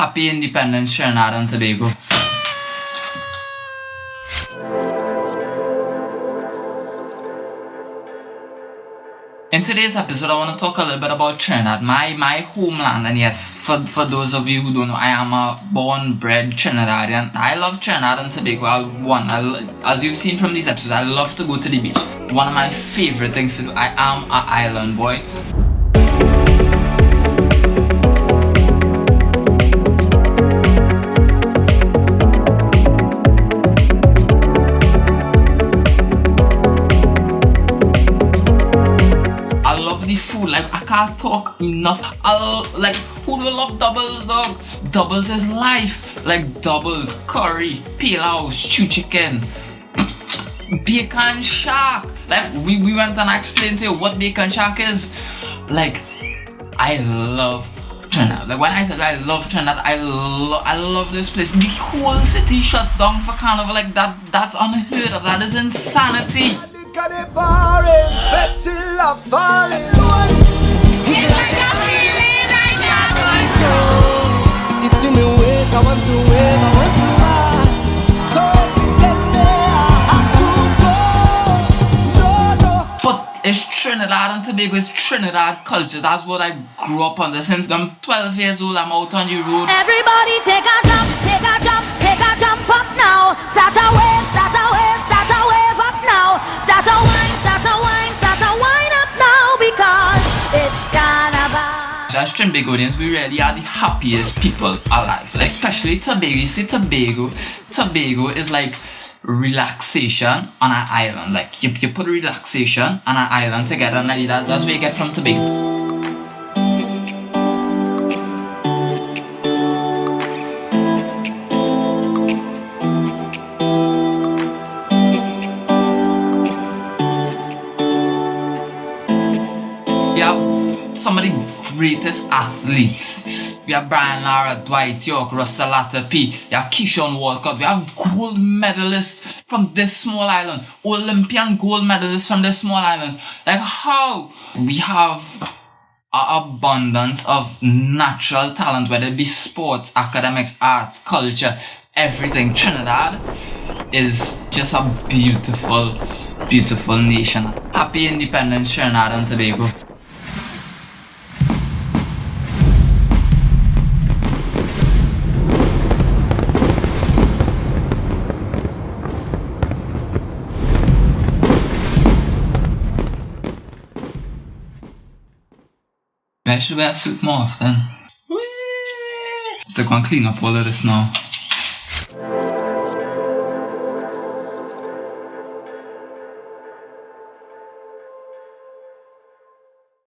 Happy Independence, Trinidad and Tobago. In today's episode, I want to talk a little bit about Trinidad, my homeland. And yes, for those of you who don't know, I am a born-bred Trinidadian. I love Trinidad and Tobago. As you've seen from these episodes, I love to go to the beach. One of my favorite things to do. I am an island boy. Food, like I can't talk enough. Who do love doubles, dog? Doubles is life. Like doubles, curry, pilau, stew chicken, bacon shark. Like we went and I explained to you what bacon shark is. Like I love Trinidad. Like when I said I love Trinidad, I love this place. The whole city shuts down for Carnival. Like that's unheard of. That is insanity. Got it boring, bet till I'm falling. It's like a feeling I can't control. It's in me ways, I want to wave, I want to ride. Don't tell me I have to go. No. But it's Trinidad and Tobago, it's Trinidad culture. That's what I grew up on. Since I'm 12 years old, I'm out on the road. Everybody take a jump, take a jump, take a jump up now. Start a wave, start a wave, start a wave up now. Start a wine, start a wine, start a wine up now because it's Carnival. As Trinidadians, we really are the happiest people alive. Like, especially Tobago. You see, Tobago is like relaxation on an island. Like you put relaxation on an island together, and that's where you get from Tobago. Some of the greatest athletes. We have Brian Lara, Dwight York, Russell Latta P. We have Keyshawn Walcott. We have gold medalists from this small island. Olympian gold medalists from this small island. Like how? We have an abundance of natural talent, whether it be sports, academics, arts, culture, everything. Trinidad is just a beautiful, beautiful nation. Happy Independence, Trinidad and Tobago. I should wear a suit more often. To go and clean up all of this now.